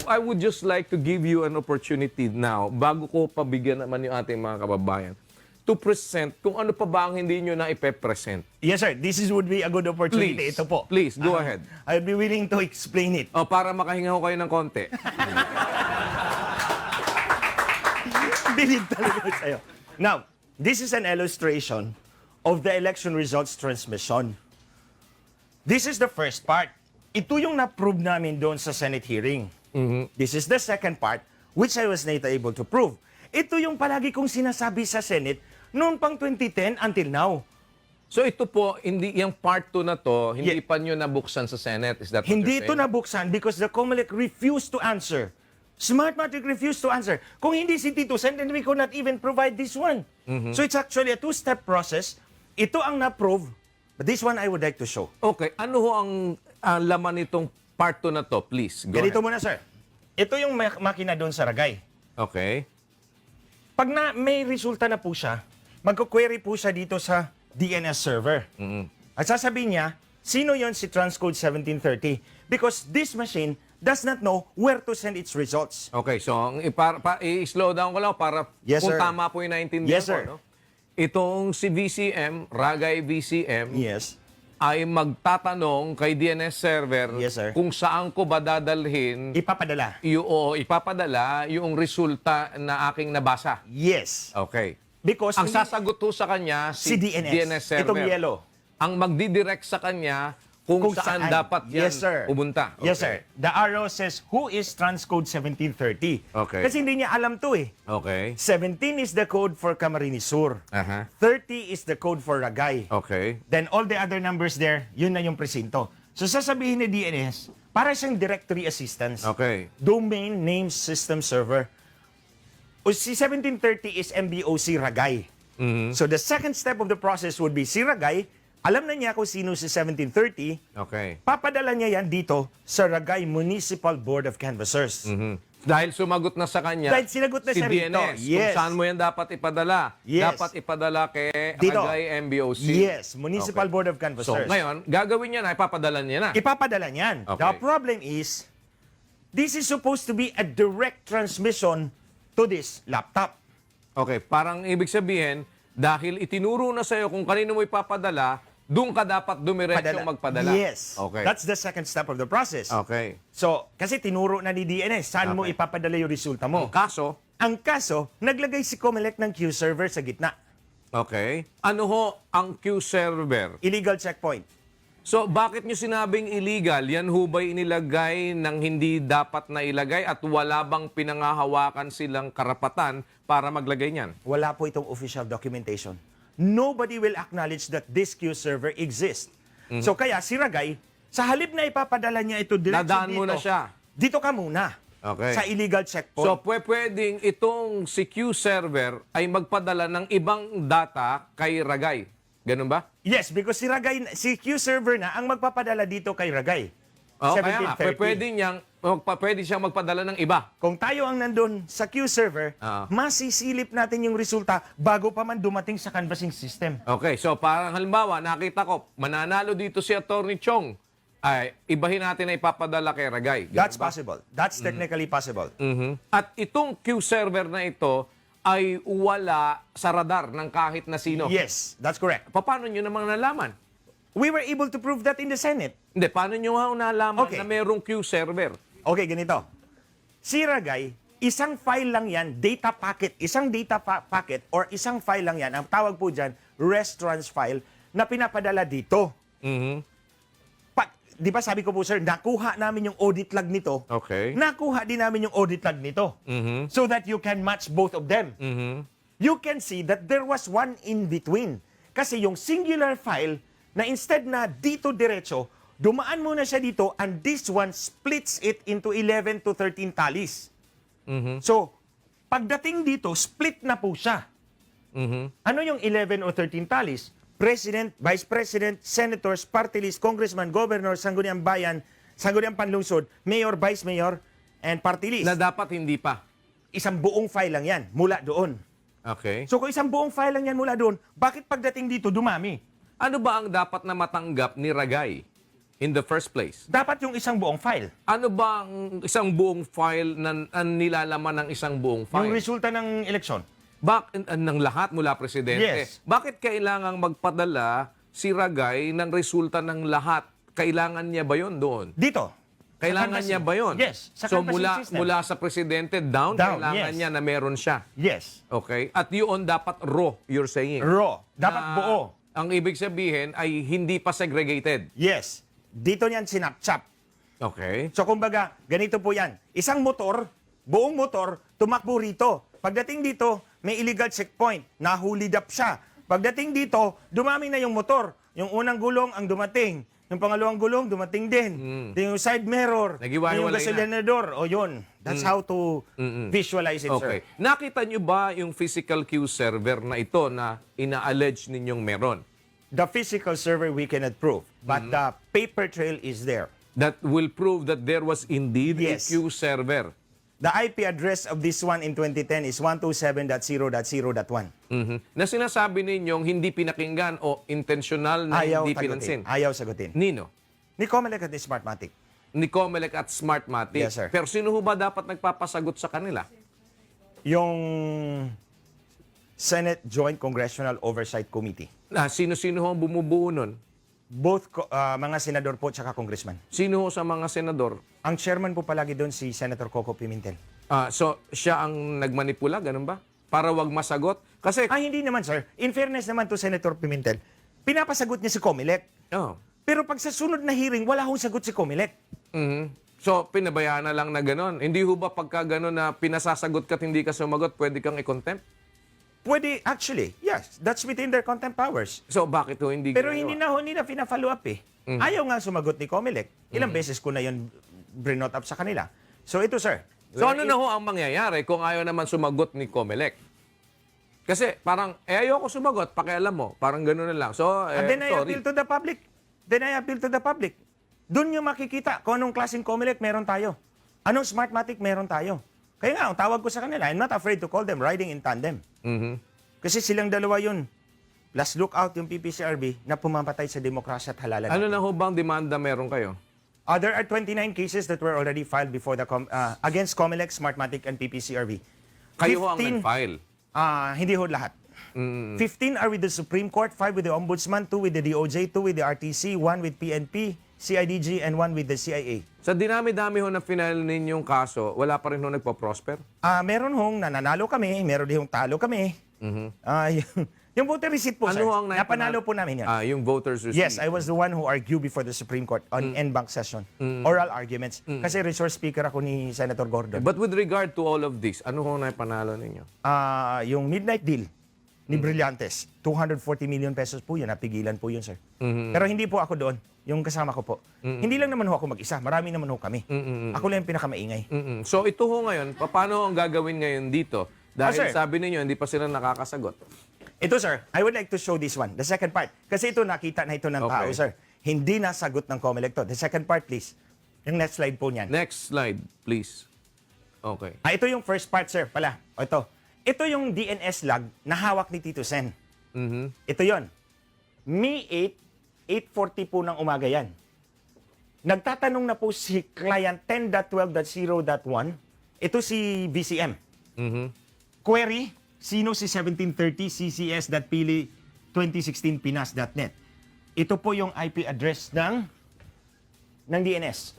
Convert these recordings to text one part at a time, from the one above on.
I would just like to give you an opportunity now, bago ko pabigyan naman yung ating mga kababayan, to present kung ano pa ba ang hindi nyo na ipe-present. Yes, sir. Would be a good opportunity. Please, Ito po. please, go ahead. I'll be willing to explain it. O, para makahinga ko kayo ng konti. Bilib talaga sa'yo. Now, this is an illustration of the election results transmission. This is the first part. Ito yung na-prove namin doon sa Senate hearing. This is the second part, which I was not able to prove. Ito yung palagi kong sinasabi sa Senate noon pang 2010 until now. So ito po, hindi yung part 2 na to, hindi pa nyo nabuksan sa Senate. Is that what Hindi you're ito saying? nabuksan because the Comelec refused to answer. Smartmatic refused to answer. Kung hindi si Tito Sen, then we could not even provide this one. So it's actually a two-step process. Ito ang na-prove, but this one I would like to show. Okay, ano ho ang laman nitong part 2 na to, please? Go Ganito ahead. muna, sir. Ito yung makina doon sa Ragay. Okay. Pag may resulta na po siya, magko-query po siya dito sa DNS server. At sasabihin niya, sino yon si transcode 1730? Because this machine does not know where to send its results. Okay, so i-slow down ko lang para Yes, kung sir. tama po yung naintindihan Yes, ko. sir. No? Itong si VCM, Ragay VCM, Yes. ay magtatanong kay DNS server Yes, sir. kung saan ko ba dadalhin Ipapadala. ipapadala yung resulta na aking nabasa. Yes. Okay. Because Ang sasagot ho sa kanya si DNS. server. Itong yellow. Ang magdidirect sa kanya kung saan dapat yan Yes, sir. pumunta. Yes, Okay. sir. The arrow says, who is transcode 1730? Okay. Kasi hindi niya alam to eh. Okay. 17 is the code for Camarines Sur. Aha. 30 is the code for Ragay. Okay. Then all the other numbers there, yun na yung presinto. So sasabihin ni DNS, para siyang directory assistance. Okay. Domain Name System Server. O si 1730 is MBOC Ragay. So the second step of the process would be si Ragay, alam na niya kung sino si 1730, Okay. papadala niya yan dito sa Ragay Municipal Board of Canvassers. Dahil sumagot na sa kanya Dahil sinagot na si siya rito. DNS. Kung Yes. saan mo yan dapat ipadala. Yes. Dapat ipadala kay Dito. Ragay MBOC. Yes, Municipal Okay. Board of So, Canvassers. ngayon, gagawin niya na, ipapadala niya na. Ipapadala niyan. Okay. The problem is, this is supposed to be a direct transmission to this laptop. Okay, parang ibig sabihin, dahil itinuro na sa'yo kung kanino mo ipapadala, doon ka dapat dumiretso magpadala. Yes. Okay. That's the second step of the process. Okay. So, kasi tinuro na ni DNS, saan mo Okay. ipapadala yung resulta mo. Ang kaso, Ang kaso, naglagay si Comelec ng queue server sa gitna. okay, ano ho ang queue server? Illegal checkpoint. So, bakit nyo sinabing illegal? Yan ho ba'y inilagay ng hindi dapat na ilagay at wala bang pinangahawakan silang karapatan para maglagay niyan? Wala po itong official documentation. Nobody will acknowledge that this queue server exists. So kaya si Ragay, sa halip na ipapadala niya ito diretso Dadaan dito, muna siya. dito ka muna. Okay. Sa illegal checkpoint. So, pwedeng itong si queue server ay magpadala ng ibang data kay Ragay. Ganun ba? Yes, because si Ragay, si queue server na ang magpapadala dito kay Ragay. Oo, kaya nga. 1730. Pwede siyang magpadala ng iba. Kung tayo ang nandun sa queue server, masisilip natin yung resulta bago pa man dumating sa canvassing system. Okay, so parang halimbawa, nakita ko, mananalo dito si Atty. Chong. Ay, ibahin natin na ipapadala kay Ragay. Ganun That's ba? possible. That's technically possible. At itong queue server na ito ay wala sa radar ng kahit na sino. Yes, that's correct. Paano nyo namang nalaman? We were able to prove that in the Senate. Hindi, paano nyo nga nalaman Okay. na merong queue server? Okay, ganito. Si Ragay, isang file lang yan, data packet, isang data packet or isang file lang yan, ang tawag po dyan, restaurants file, na pinapadala dito. Di ba sabi ko po, sir, nakuha namin yung audit log nito. Okay. Nakuha din namin yung audit log nito. So that you can match both of them. You can see that there was one in between. Kasi yung singular file, na instead na dito diretso, dumaan muna siya dito and this one splits it into 11 to 13 tallies. So, pagdating dito, split na po siya. Ano yung 11 o 13 tallies? President, Vice President, Senators, Party List, Congressman, Governor, Sangguniang Bayan, Sangguniang Panlungsod, Mayor, Vice Mayor, and Party List. Na dapat hindi pa. Isang buong file lang yan, mula doon. Okay. So kung isang buong file lang yan mula doon, bakit pagdating dito, dumami? Ano ba ang dapat na matanggap ni Ragay? In the first place. Dapat yung isang buong file. Ano ba ang isang buong file na nilalaman ng isang buong Yung file? resulta ng eleksyon. Ng lahat mula presidente. Yes. Bakit kailangang magpadala si Ragay ng resulta ng lahat? Kailangan niya ba yun doon? Dito. Kailangan niya ba yun? Yes. Sa So canvassing system. mula sa presidente down, Down, kailangan yes. niya na meron siya. Yes. Okay? At yun dapat raw, you're saying. Raw. Dapat Na buo. Ang ibig sabihin ay hindi pa segregated. Yes. Dito niyan sinapchap. Okay? So kumbaga, ganito po yan. Isang motor, buong motor, tumakbo rito. Pagdating dito, may illegal checkpoint. Nahulid up siya. Pagdating dito, dumami na yung motor. Yung unang gulong ang dumating. Yung pangalawang gulong, dumating din. Yung side mirror. Naghiwa-hiwalay Yung na. gasolinador. O yun. That's how to visualize it, Okay. sir. Nakita nyo ba yung physical queue server na ito na ina-allege ninyong meron? The physical server we cannot prove. But the paper trail is there. That will prove that there was indeed Yes. a queue server. The IP address of this one in 2010 is 127.0.0.1. Na sinasabi ninyong hindi pinakinggan o intentional na Ayaw hindi sagutin. pinansin. Ayaw sagutin. Nino? Ni Comelec and Smartmatic. Ni Comelec at Smartmatic. Yes, sir. Pero sino ho ba dapat nagpapasagot sa kanila? Yung Senate Joint Congressional Oversight Committee. Sino-sino ho ang bumubuo nun? Both mga senador po tsaka congressman. Sino ho sa mga senador? Ang chairman po palagi doon si Senator Coco Pimentel. So, siya ang nagmanipula, ganun ba? Para wag masagot? Kasi, Hindi naman, sir. In fairness naman to Senator Pimentel, pinapasagot niya si Comelec. oh. Pero pag sa sunod na hearing, wala hong sagot si Comelec. So, pinabayaan na lang na gano'n. Hindi ho ba pagka gano'n na pinasasagot ka at hindi ka sumagot, pwede kang i-contempt? Pwede, actually, yes. That's within their contempt powers. So, bakit ho hindi Pero ginagawa? hindi na pina-follow up eh. Ayaw nga sumagot ni Comelec. Ilang beses ko na yun brinot up sa kanila. So ito, sir. So, ano na ho ang mangyayari kung ayaw naman sumagot ni Comelec? Kasi parang, ayaw ko sumagot, pakialam mo. Parang gano'n na lang. So, And then I sorry. appeal to the public. Doon nyo makikita kung anong klaseng Comelec meron tayo. Anong Smartmatic meron tayo. Kaya nga, ang tawag ko sa kanila, I'm not afraid to call them riding in tandem. Kasi silang dalawa yun. Plus lookout yung PPCRB na pumapatay sa demokrasya at halalan. Ano na ho bang demanda meron kayo? There are 29 cases that were already filed before against Comelec, Smartmatic, and PPCRB. Kayo ho ang 15 nag-file. Hindi ho lahat. 15 are with the Supreme Court, 5 with the Ombudsman, 2 with the DOJ, 2 with the RTC, 1 with PNP, CIDG, and 1 with the CIA. Sa dinami-dami ho na final ninyong kaso, wala pa rin ho nagpo-prosper? Meron hong nananalo kami, meron din hong talo kami. Yung voter receipt po, sir, Ano ang napanalo po namin yan. yung voters receipt. Yes, I was the one who argued before the Supreme Court on en banc session. Oral arguments. Kasi resource speaker ako ni Senator Gordon. But with regard to all of this, ano ho na panalo ninyo? Yung midnight deal ni Brillantes, 240 million pesos po yun. Napigilan po yun, sir. Pero hindi po ako doon. Yung kasama ko po. Hindi lang naman ho ako mag-isa. Marami naman ho kami. Ako lang yung pinakamaingay. So ito ho ngayon, paano ang gagawin ngayon dito? Dahil sir. sabi ninyo, hindi pa sila nakakasagot. Ito, sir, I would like to show this one. The second part. Kasi ito, nakita na ito ng tao, Okay. sir. Hindi nasagot ng Comelec to. The second part, please. Yung next slide po niyan. Next slide, please. Okay. Ito yung first part, sir, pala. Ito. Ito yung DNS log na hawak ni Tito Sen. Ito yon. May 8, 8:40 po ng umaga yan. Nagtatanong na po si client 10.12.0.1. Ito si VCM. Query, sino si 1730 ccs.pili 2016 pinas.net. Ito po yung IP address ng DNS.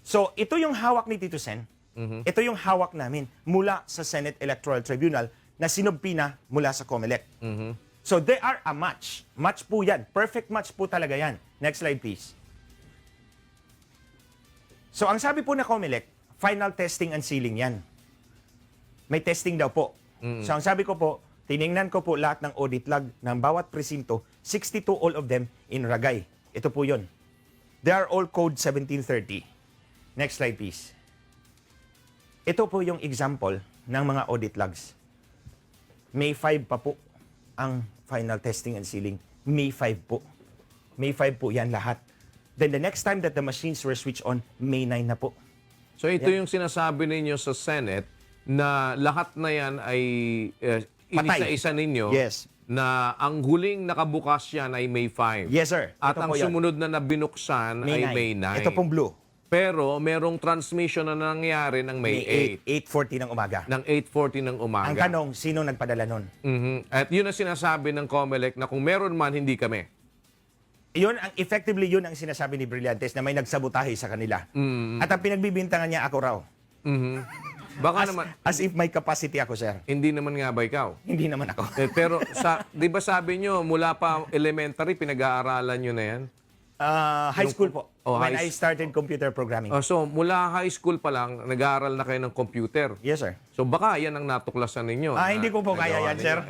So, ito yung hawak ni Tito Sen. Ito yung hawak namin mula sa Senate Electoral Tribunal na sinubpina mula sa Comelec. So, they are a match. Match po yan. Perfect match po talaga yan. Next slide, please. So, ang sabi po na Comelec, final testing and sealing yan. May testing daw po. So, ang sabi ko po, tiningnan ko po lahat ng audit log ng bawat presinto, 62 all of them in Ragay. Ito po yun. They are all code 1730. Next slide, please. Ito po yung example ng mga audit logs. May 5 pa po ang final testing and sealing. May 5 po. May 5 po yan lahat. Then the next time that the machines were switched on, May 9 na po. So ito yung sinasabi ninyo sa Senate na lahat na yan ay Patay. inisa-isa ninyo. Yes. na ang huling nakabukas yan ay May 5. Yes, sir. At Ito ang po yun. sumunod na nabinuksan ay May 9. Ito pong blue. Pero merong transmission na nangyari ng May 8. 8:40 ng umaga. Ng 8:40 ng umaga. Ang tanong, sino nagpadala nun? At yun ang sinasabi ng Comelec na kung meron man, hindi kami. Effectively, yun ang sinasabi ni Brillantes na may nagsabotahe sa kanila. At ang pinagbibintangan niya ako raw. Baka naman, As if may capacity ako, sir. hindi naman nga ba ikaw? Hindi naman ako. Pero di ba sabi nyo, mula pa elementary, pinag-aaralan nyo na yan? High school po. Oh, when high I started computer programming. So, mula high school pa lang, nag-aaral na kayo ng computer. Yes, sir. So, baka yan ang natuklasan ninyo. Hindi ko po kaya nagawa yan, sir. ninyo.